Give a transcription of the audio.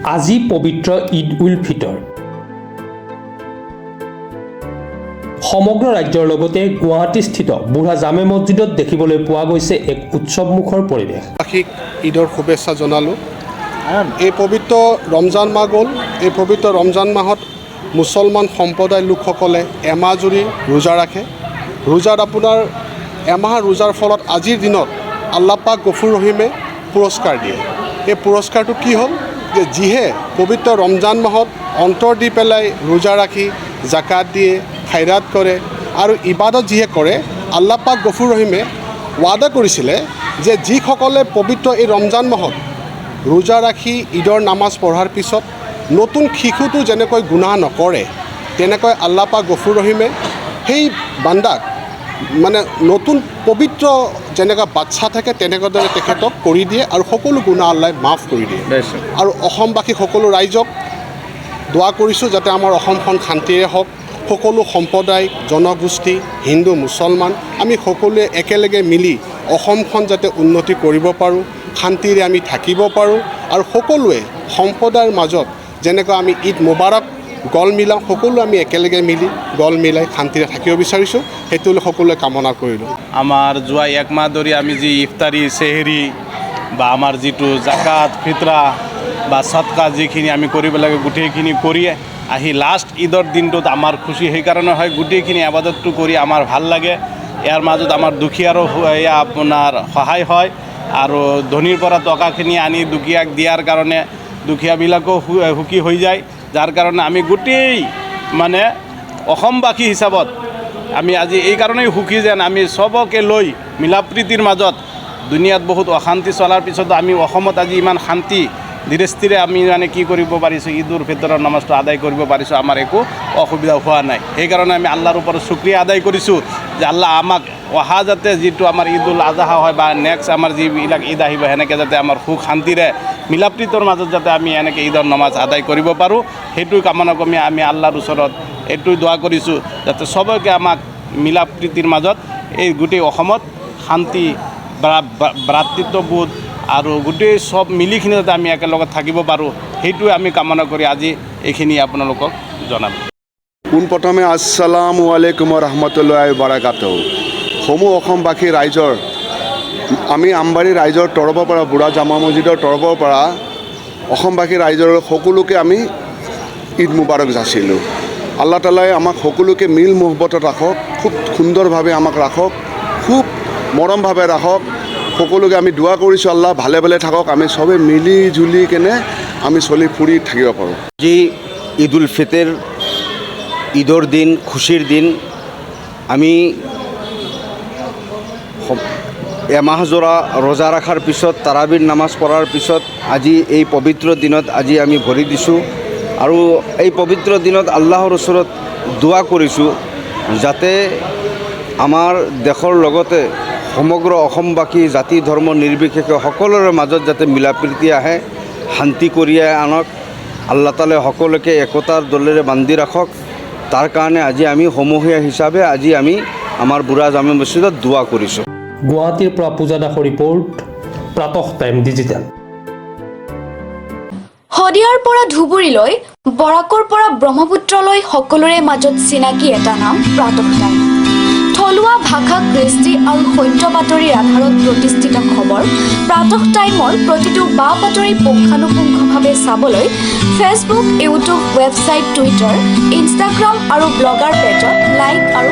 আজি পবিত্ৰ ঈদ উল ফিতৰ। সমগ্ৰ ৰাজ্যৰ লগতে গুৱাহাটীস্থিত বুঢ়া জামে মছজিদত দেখিবলৈ পোৱা গৈছে এক উৎসৱমুখৰ পৰিৱেশ। ঈদৰ শুভেচ্ছা জনালোঁ। এই পবিত্ৰ ৰমজান মাহ গ'ল। এই পবিত্ৰ ৰমজান মাহত মুছলমান সম্প্ৰদায়ৰ লোকসকলে এমাহ জুৰি ৰোজা ৰাখে। ৰোজাত আপোনাৰ এমাহ ৰোজাৰ ফলত আজিৰ দিনত আল্লাহ পাক গফুৰ ৰহিমে পুৰস্কাৰ দিয়ে। এই পুৰস্কাৰটো কি হ'ল যে যিহে পবিত্ৰ ৰমজান মাহত অন্তৰ দি পেলাই ৰোজা ৰাখি জাকাত দিয়ে, খাইৰাত কৰে আৰু ইবাদত যিহে কৰে, আল্লাহ পাক গফুৰ ৰহিমে ৱাদা কৰিছিলে যে যিসকলে পবিত্ৰ এই ৰমজান মাহত ৰোজা ৰাখি ঈদৰ নামাজ পঢ়াৰ পিছত নতুন শিশুটো যেনেকৈ গুনাহ নকৰে, তেনেকৈ আল্লাহ পাক গফুৰ ৰহিমে সেই বান্দাক মানে নতুন পবিত্ৰ যেনেকৈ বাচ্চা থাকে তেনেকৈ তেখেতক কৰি দিয়ে আৰু সকলো গুনাহ আল্লাই মাফ কৰি দিয়ে। আৰু অসমবাসী সকলো ৰাইজক দোৱা কৰিছোঁ যাতে আমাৰ অসমখন শান্তিৰে হওক, সকলো সম্প্ৰদায় জনগোষ্ঠী হিন্দু মুছলমান আমি সকলোৱে একেলগে মিলি অসমখন যাতে উন্নতি কৰিব পাৰোঁ, শান্তিৰে আমি থাকিব পাৰোঁ আৰু সকলোৱে সম্প্ৰদায়ৰ মাজত যেনেকৈ আমি ঈদ মুবাৰক গল মিলাওঁ, সকলো আমি একেলগে মিলি গল মিলাই শান্তিৰে থাকিব বিচাৰিছোঁ, সেইটো সকলোৱে কামনা কৰিলোঁ। আমাৰ যোৱা এক মাহ ধৰি আমি যি ইফতাৰী চেহেৰি বা আমাৰ যিটো জাকাত ফিতৰা বা সৎকা যিখিনি আমি কৰিব লাগে গোটেইখিনি কৰি আহি লাষ্ট ঈদৰ দিনটোত আমাৰ খুচি সেইকাৰণে হয়, গোটেইখিনি আবাদতটো কৰি আমাৰ ভাল লাগে। ইয়াৰ মাজত আমাৰ দুখীয়াৰো আপোনাৰ সহায় হয় আৰু ধনীৰ পৰা টকাখিনি আনি দুখীয়াক দিয়াৰ কাৰণে দুখীয়াবিলাকো সুখী হৈ যায়, যাৰ কাৰণে আমি গোটেই মানে অসমবাসী হিচাপত আমি আজি এই কাৰণেই সুখী যেন আমি চবকে লৈ মিলাপ্ৰীতিৰ মাজত দুনিয়াত বহুত অশান্তি চলাৰ পিছতো আমি অসমত আজি ইমান শান্তি ধীৰে আমি মানে কি কৰিব পাৰিছোঁ, ঈদ উল ফিতৰৰ নামাজটো আদায় কৰিব পাৰিছোঁ, আমাৰ একো অসুবিধা হোৱা নাই। সেইকাৰণে আমি আল্লাহৰ ওপৰত শুক্ৰিয়া আদায় কৰিছোঁ যে আল্লাহ আমাক অহা যাতে যিটো আমাৰ ঈদ উল আজহা হয় বা নেক্সট আমাৰ যিবিলাক ঈদ আহিব সেনেকৈ যাতে আমাৰ সুখ শান্তিৰে মিলাপ্ৰীতৰ মাজত যাতে আমি এনেকৈ ঈদৰ নামাজ আদায় কৰিব পাৰোঁ, সেইটো কামনা কৰি আমি আল্লাহৰ ওচৰত এইটোৱে দোৱা কৰিছোঁ যাতে চবকে আমাক মিলাপ্ৰীতিৰ মাজত এই গোটেই অসমত শান্তি ভ্ৰাতৃত্ববোধ আৰু গোটেই চব মিলিখিনি যাতে আমি একেলগত থাকিব পাৰোঁ, সেইটোৱে আমি কামনা কৰি আজি এইখিনি আপোনালোকক জনালোঁ। পোনপ্ৰথমে আসসালামু আলাইকুম ৰহমতুল্লাহি বাৰাকাতুহু। সমূহ অসমবাসী ৰাইজৰ আমি আমবাৰী ৰাইজৰ তৰফৰ পৰা বুঢ়া জামা মছজিদৰ তৰফৰ পৰা অসমবাসী ৰাইজৰ সকলোকে আমি ঈদ মুবাৰক যাচিলোঁ। আল্লাহ তালাই আমাক সকলোকে মিল মোহব্বতত ৰাখক, খুব সুন্দৰভাৱে আমাক ৰাখক, খুব মৰমভাৱে ৰাখক। সকলোকে আমি দোৱা কৰিছোঁ আল্লাহ ভালে ভালে থাকক, আমি চবে মিলি জুলি কেনে আমি চলি ফুৰি থাকিব পাৰোঁ। যি ঈদ উল ফিতৰ ঈদৰ দিন, খুচিৰ দিন, আমি এমাহজোৰা ৰোজা ৰখাৰ পিছত তাৰাবিৰ নামাজ পঢ়াৰ পিছত আজি এই পবিত্ৰ দিনত আজি আমি ভৰি দিছোঁ আৰু এই পবিত্ৰ দিনত আল্লাহৰ ওচৰত দোৱা কৰিছোঁ যাতে আমাৰ দেশৰ লগতে সমগ্ৰ অসমবাসী জাতি ধৰ্ম নিৰ্বিশেষে সকলোৰে মাজত যাতে মিলাপ্ৰীতি আহে, শান্তি কঢ়িয়াই আনক, আল্লাহ তালাই সকলোকে একতাৰ দলেৰে বান্ধি ৰাখক। তাৰ কাৰণে আজি আমি সমূহীয়া হিচাপে আজি আমি আমাৰ বুঢ়া জামে মছজিদত দোৱা কৰিছোঁ। গুৱাহাটীৰ পৰা পূজা দাসৰ ৰিপৰ্ট, প্ৰাতঃ টাইম ডিজিটেল। শদিয়াৰ পৰা ধুবুৰীলৈ, বৰাকৰ পৰা ব্ৰহ্মপুত্ৰলৈ সকলোৰে মাজত চিনাকি এটা নাম প্ৰাতঃ টাইম। থলুৱা ভাষা, কৃষ্টি আৰু সত্য বাতৰিৰ আধাৰত প্ৰতিষ্ঠিত খবৰ প্ৰাতঃ টাইমৰ প্ৰতিটো বা বাতৰি পুংখানুপুংখভাৱে চাবলৈ Facebook, YouTube, website, Twitter, Instagram আৰু ব্লগাৰ পেজত লাইক আৰু